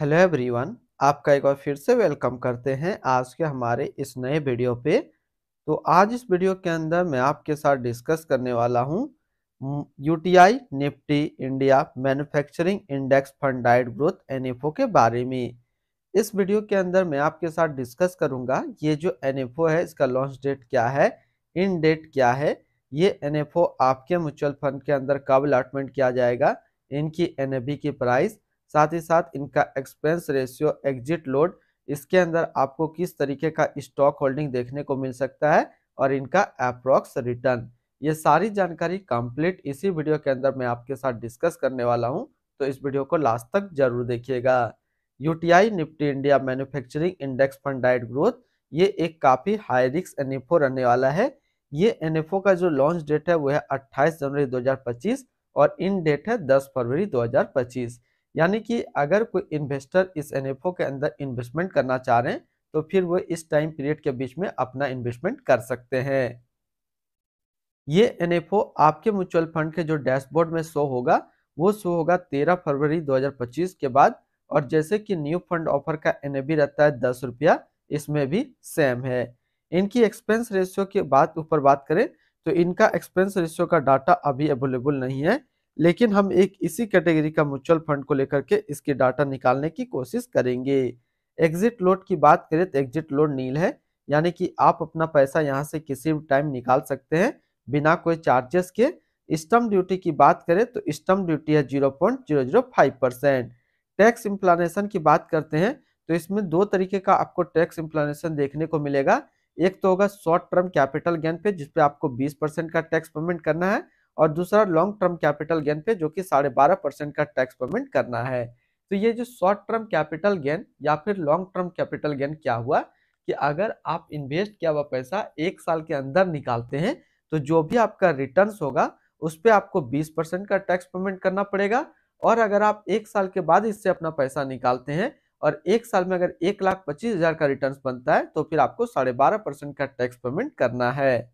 Hello everyone, आपका एक बार फिर से वेलकम करते हैं आज के हमारे इस नए वीडियो पे। तो आज इस वीडियो के अंदर मैं आपके साथ डिस्कस करने वाला हूँ UTI Nifty India manufacturing index fund डाइट ग्रोथ एनएफओ के बारे में। इस वीडियो के अंदर मैं आपके साथ डिस्कस करूंगा ये जो एनएफओ है इसका लॉन्च डेट क्या है, इन डेट क्या है, ये एनएफओ आपके म्यूचुअल फंड के अंदर कब अलॉटमेंट किया जाएगा, इनकी एनएबी की प्राइस, साथ ही साथ इनका एक्सपेंस रेशियो, एग्जिट लोड, इसके अंदर आपको किस तरीके का स्टॉक होल्डिंग देखने को मिल सकता है और इनका अप्रॉक्स रिटर्न, ये सारी जानकारी कंप्लीट इसी वीडियो के अंदर मैं आपके साथ डिस्कस करने वाला हूं। तो इस वीडियो को लास्ट तक जरूर देखिएगा। UTI Nifty India manufacturing index fund डाइट ग्रोथ, ये एक काफी हाई रिस्क एनएफओ रहने वाला है। ये एनएफओ का जो लॉन्च डेट है वो है 28 जनवरी 2025 और इन डेट है 10 फरवरी 2025। यानी कि अगर कोई इन्वेस्टर इस एनएफओ के अंदर इन्वेस्टमेंट करना चाह रहे हैं तो फिर वो इस टाइम पीरियड के बीच में अपना इन्वेस्टमेंट कर सकते हैं। ये एनएफओ आपके म्यूचुअल फंड के जो डैशबोर्ड में शो होगा वो शो होगा 13 फरवरी 2025 के बाद। और जैसे कि न्यू फंड ऑफर का एनएबी रहता है 10 रुपया, इसमें भी सेम है। इनकी एक्सपेंस रेशियो की बात करें तो इनका एक्सपेंस रेशियो का डाटा अभी अवेलेबल नहीं है, लेकिन हम एक इसी कैटेगरी का म्यूचुअल फंड को लेकर के इसकी डाटा निकालने की कोशिश करेंगे। एग्जिट लोड की बात करें तो एग्जिट लोड नील है, यानी कि आप अपना पैसा यहाँ से किसी भी टाइम निकाल सकते हैं बिना कोई चार्जेस के। स्टम्प ड्यूटी की बात करें तो स्टम्प ड्यूटी है 0.005%। टैक्स इम्प्लानेशन की बात करते हैं तो इसमें दो तरीके का आपको टैक्स इम्प्लानेशन देखने को मिलेगा। एक तो होगा शॉर्ट टर्म कैपिटल गेन पे जिसपे आपको 20% का टैक्स पेमेंट करना है, और दूसरा लॉन्ग टर्म कैपिटल गेन पे जो कि 12.5% का टैक्स पेमेंट करना है। तो ये जो शॉर्ट टर्म कैपिटल गेन या फिर लॉन्ग टर्म कैपिटल गेन क्या हुआ कि अगर आप इन्वेस्ट किया हुआ पैसा एक साल के अंदर निकालते हैं तो जो भी आपका रिटर्न्स होगा उस पे आपको 20% का टैक्स पेमेंट करना पड़ेगा। और अगर आप एक साल के बाद इससे अपना पैसा निकालते हैं और एक साल में अगर 1,25,000 का रिटर्न्स बनता है तो फिर आपको 12.5% का टैक्स पेमेंट करना है।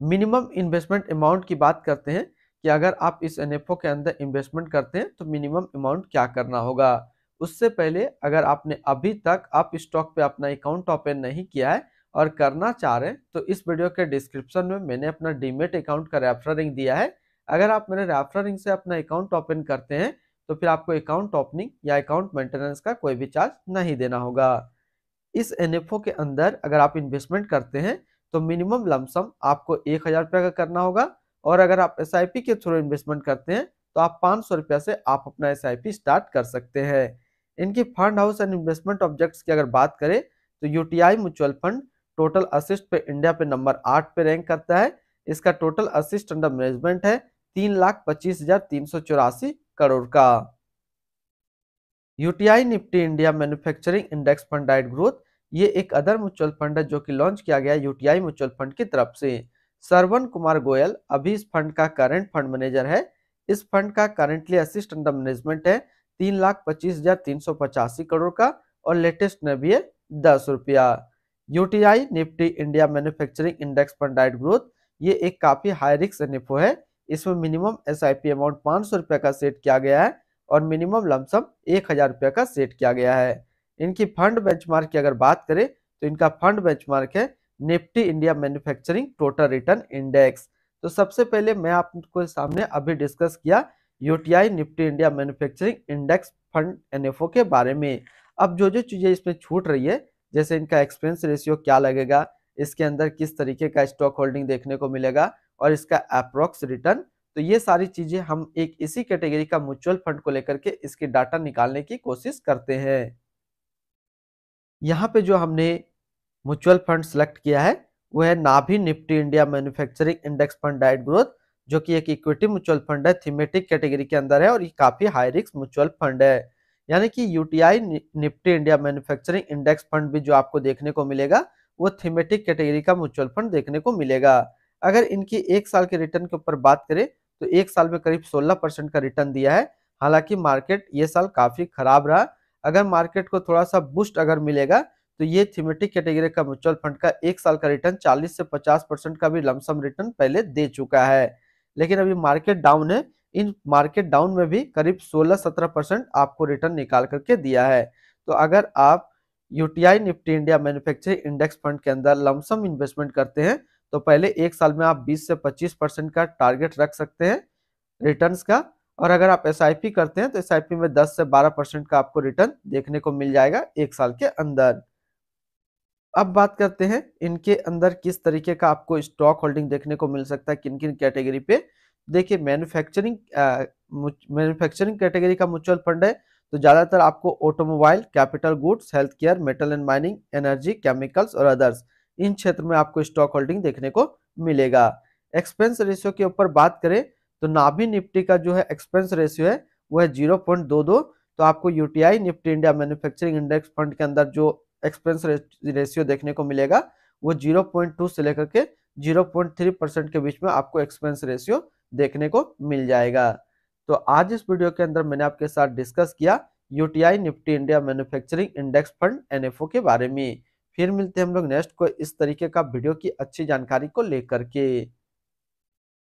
मिनिमम इन्वेस्टमेंट अमाउंट की बात करते हैं कि अगर आप इस एनएफओ के अंदर इन्वेस्टमेंट करते हैं तो मिनिमम अमाउंट क्या करना होगा। उससे पहले अगर आपने अभी तक आप स्टॉक पे अपना अकाउंट ओपन नहीं किया है और करना चाह रहे हैं तो इस वीडियो के डिस्क्रिप्शन में मैंने अपना डीमेट अकाउंट का रेफरल लिंक दिया है। अगर आप मेरे रेफरल लिंक से अपना अकाउंट ओपन करते हैं तो फिर आपको अकाउंट ओपनिंग या अकाउंट मेंटेनेंस का कोई भी चार्ज नहीं देना होगा। इस एनएफओ के अंदर अगर आप इन्वेस्टमेंट करते हैं तो मिनिमम लमसम आपको 1,000 रुपया का करना होगा, और अगर आप एसआईपी के थ्रू इन्वेस्टमेंट करते हैं तो आप 500 रुपया से आप अपना एसआईपी स्टार्ट कर सकते हैं। इनकी fund house and investment objects की अगर बात करें तो UTI mutual fund total assist पे इंडिया पे नंबर 8 पे रैंक करता है। इसका टोटल असिस्ट अंडर मैनेजमेंट है 3,25,384 करोड़ का। UTI Nifty India manufacturing index fund डाइट ग्रोथ, ये एक अदर म्यूचुअल फंड है जो कि लॉन्च किया गया यूटीआई म्यूचुअल फंड की तरफ से। श्रवण कुमार गोयल अभी इस फंड का करंट फंड मैनेजर है। इस फंड का करेंटली असिस्ट अंडर मैनेजमेंट है 3,25,385 करोड़ का, और लेटेस्ट में भी है 10 रुपया। UTI Nifty India manufacturing index fund डाइट ग्रोथ, ये एक काफी हाई रिस्क एनएफओ है। इसमें मिनिमम एसआईपी अमाउंट 500 रुपया का सेट किया गया है और मिनिमम लमसम 1,000 रुपया का सेट किया गया है। इनकी फंड बेंचमार्क की अगर बात करें तो इनका फंड बेंचमार्क है Nifty India manufacturing total return index. तो सबसे पहले मैं आपको सामने अभी डिस्कस किया UTI Nifty India manufacturing index fund NFO के बारे में। अब जो जो चीजें इसमें छूट रही है, जैसे इनका एक्सपेंस रेशियो क्या लगेगा, इसके अंदर किस तरीके का स्टॉक होल्डिंग देखने को मिलेगा, और इसका अप्रोक्स रिटर्न, तो ये सारी चीजें हम एक इसी कैटेगरी का म्यूचुअल फंड को लेकर के इसकी डाटा निकालने की कोशिश करते हैं। यहाँ पे जो हमने म्यूचुअल फंड सेलेक्ट किया है वो है नाभी Nifty India manufacturing index fund डाइट ग्रोथ, जो कि एक इक्विटी म्यूचुअल फंड है, थीमेटिक कैटेगरी के अंदर है और ये काफी हाई रिस्क म्यूचुअल फंड है। यानी कि UTI Nifty India manufacturing index fund भी जो आपको देखने को मिलेगा वो थीमेटिक कैटेगरी का म्यूचुअल फंड देखने को मिलेगा। अगर इनकी एक साल के रिटर्न के ऊपर बात करें तो एक साल में करीब 16% का रिटर्न दिया है। हालांकि मार्केट ये साल काफी खराब रहा। अगर मार्केट को थोड़ा सा बूस्ट अगर मिलेगा तो ये थीमेटिक कैटेगरी का म्यूचुअल फंड का एक साल का रिटर्न 40 से 50% का भी लमसम रिटर्न पहले दे चुका है। लेकिन अभी मार्केट डाउन है, इन मार्केट डाउन में भी करीब 16-17% आपको रिटर्न निकाल करके दिया है। तो अगर आप UTI Nifty India manufacturing index fund के अंदर लमसम इन्वेस्टमेंट करते हैं तो पहले एक साल में आप 20 से 25% का टारगेट रख सकते हैं रिटर्न्स का, और अगर आप एसआईपी करते हैं तो एसआईपी में 10 से 12% का आपको रिटर्न देखने को मिल जाएगा एक साल के अंदर। अब बात करते हैं इनके अंदर किस तरीके का आपको स्टॉक होल्डिंग देखने को मिल सकता है, किन किन कैटेगरी पे। देखिए मैन्युफैक्चरिंग कैटेगरी का म्यूचुअल फंड है तो ज्यादातर आपको automobile, capital goods, health care, metal and mining, energy, chemicals और अदर्स, इन क्षेत्र में आपको स्टॉक होल्डिंग देखने को मिलेगा। एक्सपेंस रेशियो के ऊपर बात करें तो नाभी निफ्टी का जो है एक्सपेंस रेशियो है वो है 0.22। तो आपको UTI Nifty India manufacturing index fund के अंदर जो एक्सपेंस रेशियो देखने को मिलेगा वो 0.2 से लेकर के 0.3% के बीच में आपको एक्सपेंस रेशियो देखने को मिल जाएगा। तो आज इस वीडियो के अंदर मैंने आपके साथ डिस्कस किया UTI Nifty India manufacturing index fund NFO के बारे में। फिर मिलते हैं हम लोग नेक्स्ट को इस तरीके का वीडियो की अच्छी जानकारी को लेकर के।